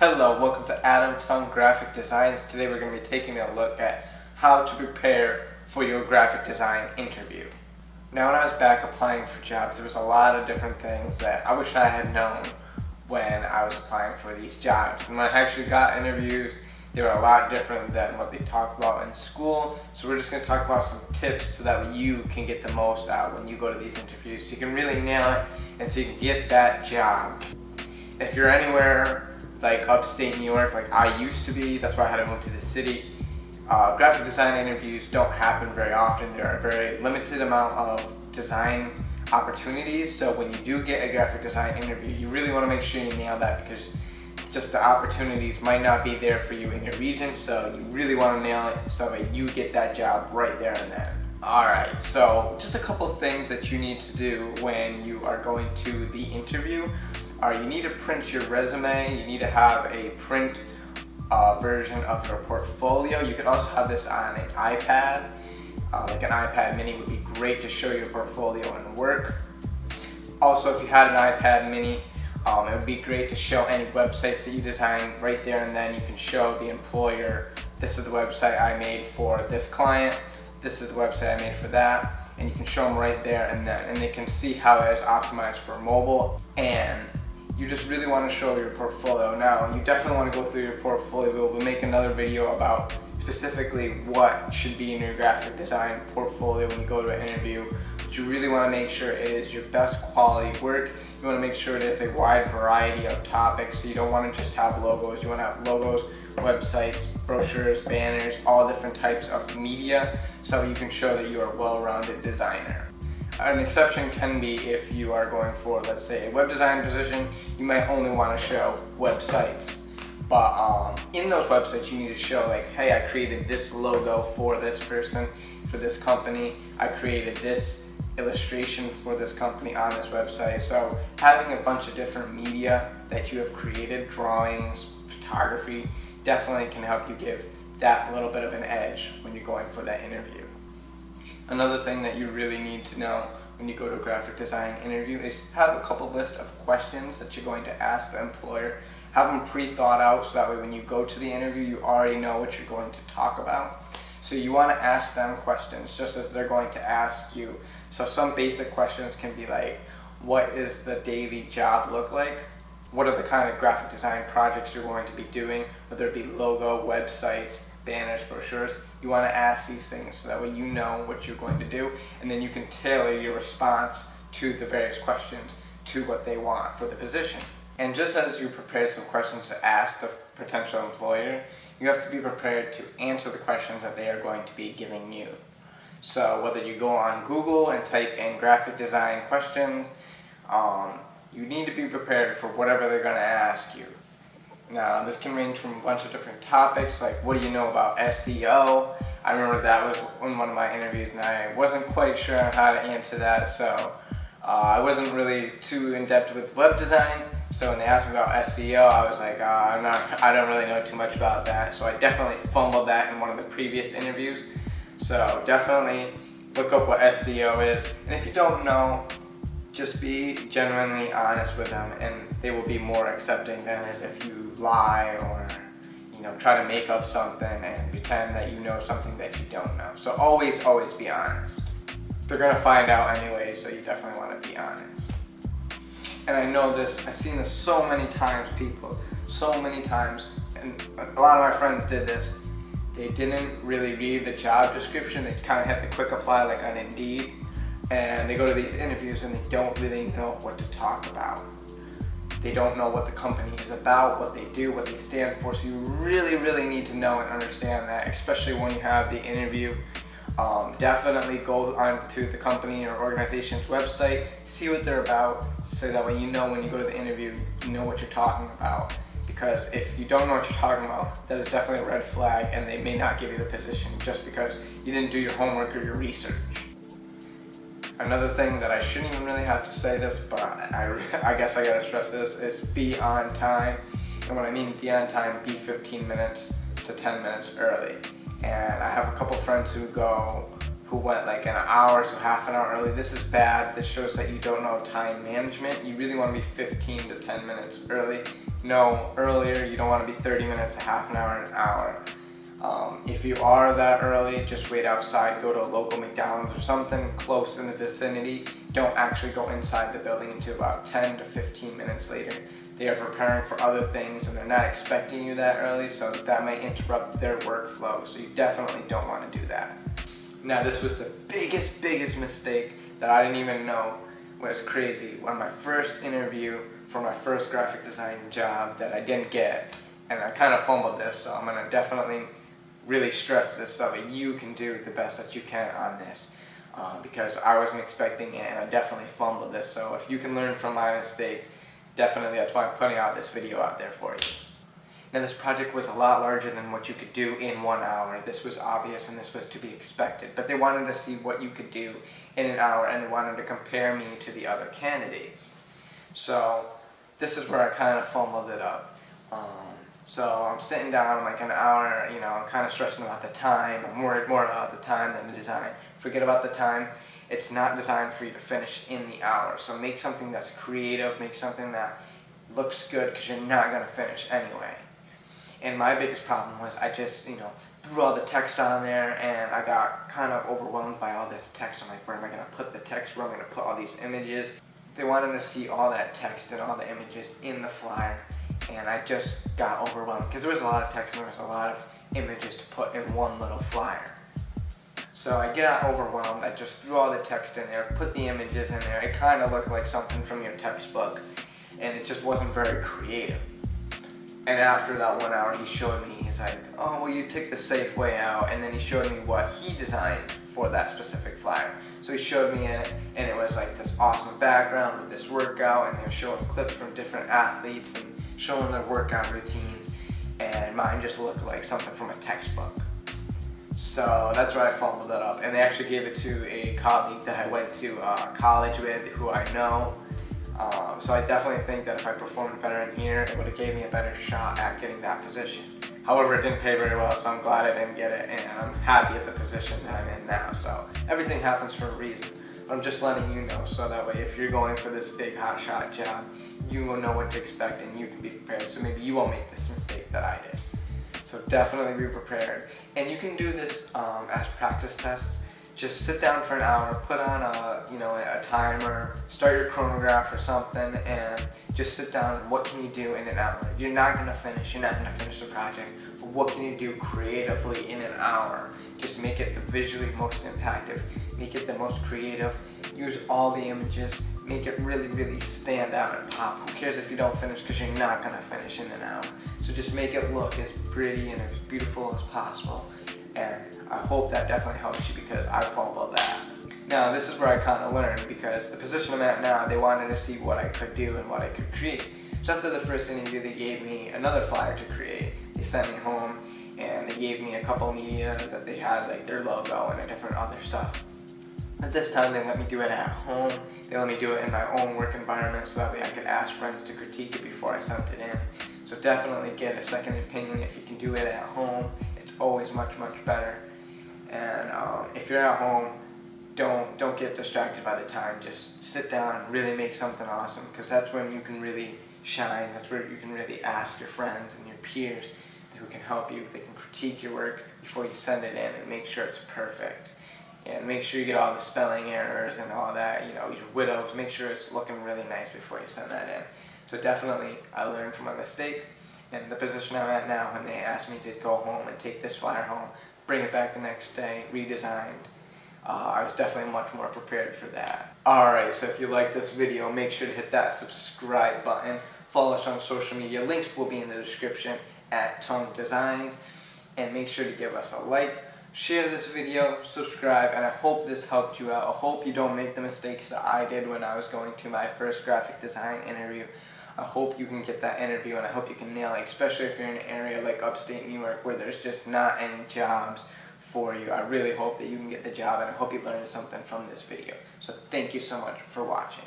Hello, welcome to Thung Graphic Designs. Today we're going to be taking a look at how to prepare for your graphic design interview. Now when I was back applying for jobs, there was a lot of different things that I wish I had known when I was applying for these jobs. And when I actually got interviews, they were a lot different than what they talked about in school. So we're just going to talk about some tips so that you can get the most out when you go to these interviews. So you can really nail it and so you can get that job. If you're anywhere like upstate New York, like I used to be, that's why I had to move to the city. Graphic design interviews don't happen very often. There are a very limited amount of design opportunities. So when you do get a graphic design interview, you really want to make sure you nail that because just the opportunities might not be there for you in your region. So you really want to nail it so that you get that job right there and then. Alright, so just a couple of things that you need to do when you are going to the interview. You need to print your resume, you need to have a print version of your portfolio. You could also have this on an iPad, like an iPad mini would be great to show your portfolio and work. Also, if you had an iPad mini, it would be great to show any websites that you design right there and then. You can show the employer, this is the website I made for this client, this is the website I made for that, and you can show them right there and then, and they can see how it is optimized for mobile. And you just really want to show your portfolio. Now, you definitely want to go through your portfolio. We'll make another video about specifically what should be in your graphic design portfolio when you go to an interview. But you really want to make sure it is your best quality work. You want to make sure it is a wide variety of topics. So you don't want to just have logos. You want to have logos, websites, brochures, banners, all different types of media so you can show that you are a well-rounded designer. An exception can be if you are going for, let's say, a web design position, you might only want to show websites. But in those websites, you need to show like, hey, I created this logo for this person, for this company. I created this illustration for this company on this website. So having a bunch of different media that you have created, drawings, photography, definitely can help you give that little bit of an edge when you're going for that interview. Another thing that you really need to know when you go to a graphic design interview is have a couple list of questions that you're going to ask the employer. Have them pre-thought out so that way when you go to the interview you already know what you're going to talk about. So you want to ask them questions just as they're going to ask you. So some basic questions can be like, what is the daily job look like? What are the kind of graphic design projects you're going to be doing? Whether it be logo, websites, banners, brochures. You want to ask these things so that way you know what you're going to do, and then you can tailor your response to the various questions to what they want for the position. And just as you prepare some questions to ask the potential employer, you have to be prepared to answer the questions that they are going to be giving you. So whether you go on Google and type in graphic design questions, you need to be prepared for whatever they're going to ask you. Now, this can range from a bunch of different topics, like what do you know about SEO? I remember that was in one of my interviews and I wasn't quite sure on how to answer that, so I wasn't really too in-depth with web design. So when they asked me about SEO, I was like, I don't really know too much about that. So I definitely fumbled that in one of the previous interviews. So definitely look up what SEO is. And if you don't know, just be genuinely honest with them and they will be more accepting than as if you lie or try to make up something and pretend that you know something that you don't know. So always be honest. They're going to find out anyway, so you definitely want to be honest. And I know this, I've seen this so many times, so many times, and a lot of my friends did this. They didn't really read the job description, they kind of hit the quick apply like on Indeed. And they go to these interviews and they don't really know what to talk about. They don't know what the company is about, what they do, what they stand for. So you really need to know and understand that, especially when you have the interview. Definitely go onto the company or organization's website, see what they're about, so that way you know when you go to the interview, you know what you're talking about. Because if you don't know what you're talking about, that is definitely a red flag and they may not give you the position just because you didn't do your homework or your research. Another thing that I shouldn't even really have to say this, but I guess I gotta stress this, is be on time. And when I mean be on time, be 15 minutes to 10 minutes early. And I have a couple friends who went like an hour to half an hour early. This is bad. This shows that you don't know time management. You really want to be 15 to 10 minutes early. know earlier. You don't want to be 30 minutes, a half an hour, an hour. If you are that early, just wait outside, go to a local McDonald's or something close in the vicinity. Don't actually go inside the building until about 10 to 15 minutes later. They are preparing for other things and they're not expecting you that early, so that may interrupt their workflow, so you definitely don't want to do that. Now, this was the biggest mistake that I didn't even know was crazy. On my first interview for my first graphic design job that I didn't get, and I kind of fumbled this, so I'm going to definitely really stress this so that you can do the best that you can on this, because I wasn't expecting it and I definitely fumbled this. So if you can learn from my mistake, definitely that's why I'm putting out this video out there for you. Now, this project was a lot larger than what you could do in 1 hour. This was obvious and this was to be expected, but they wanted to see what you could do in an hour and they wanted to compare me to the other candidates. So this is where I kind of fumbled it up. So I'm sitting down like an hour, I'm kind of stressing about the time. I'm worried more about the time than the design. Forget about the time. It's not designed for you to finish in the hour. So make something that's creative, make something that looks good, because you're not going to finish anyway. And my biggest problem was I just, threw all the text on there and I got kind of overwhelmed by all this text. I'm like, where am I going to put the text? Where am I going to put all these images? They wanted to see all that text and all the images in the flyer. And I just got overwhelmed because there was a lot of text and there was a lot of images to put in one little flyer. So I got overwhelmed. I just threw all the text in there, put the images in there. It kind of looked like something from your textbook, and it just wasn't very creative. And after that 1 hour, he showed me, he's like, oh, well, you took the safe way out. And then he showed me what he designed for that specific flyer. So he showed me it, and it was like this awesome background with this workout, and they were showing clips from different athletes and showing their workout routines, and mine just looked like something from a textbook. So that's where I fumbled that up, and they actually gave it to a colleague that I went to college with, who I know. So I definitely think that if I performed better in here, it would have gave me a better shot at getting that position. However, it didn't pay very well, so I'm glad I didn't get it, and I'm happy at the position that I'm in now. So everything happens for a reason. I'm just letting you know, so that way if you're going for this big hotshot job, you will know what to expect and you can be prepared, so maybe you won't make this mistake that I did. So definitely be prepared. And you can do this as practice tests. Just sit down for an hour, put on a timer, start your chronograph or something, and just sit down and what can you do in an hour? You're not going to finish the project, but what can you do creatively in an hour? Just make it the visually most impactful, make it the most creative, use all the images, make it really stand out and pop. Who cares if you don't finish, because you're not going to finish in an hour. So just make it look as pretty and as beautiful as possible. And I hope that definitely helps you, because I fumbled that. Now, this is where I kind of learned, because the position I'm at now, they wanted to see what I could do and what I could create. So after the first interview, they gave me another flyer to create. They sent me home and they gave me a couple of media that they had, like their logo and different other stuff. At this time, they let me do it at home. They let me do it in my own work environment, so that way I could ask friends to critique it before I sent it in. So definitely get a second opinion if you can do it at home. It's always much better. And if you're at home, don't get distracted by the time. Just sit down and really make something awesome, because that's when you can really shine. That's where you can really ask your friends and your peers who can help you. They can critique your work before you send it in and make sure it's perfect. And make sure you get all the spelling errors and all that, your widows. Make sure it's looking really nice before you send that in. So definitely, I learned from my mistake. And the position I'm at now, when they asked me to go home and take this flyer home, bring it back the next day, redesigned, I was definitely much more prepared for that. Alright, so if you like this video, make sure to hit that subscribe button. Follow us on social media. Links will be in the description at Thung Designs. And make sure to give us a like, share this video, subscribe, and I hope this helped you out. I hope you don't make the mistakes that I did when I was going to my first graphic design interview. I hope you can get that interview, and I hope you can nail it, especially if you're in an area like upstate New York where there's just not any jobs for you. I really hope that you can get the job, and I hope you learned something from this video. So thank you so much for watching.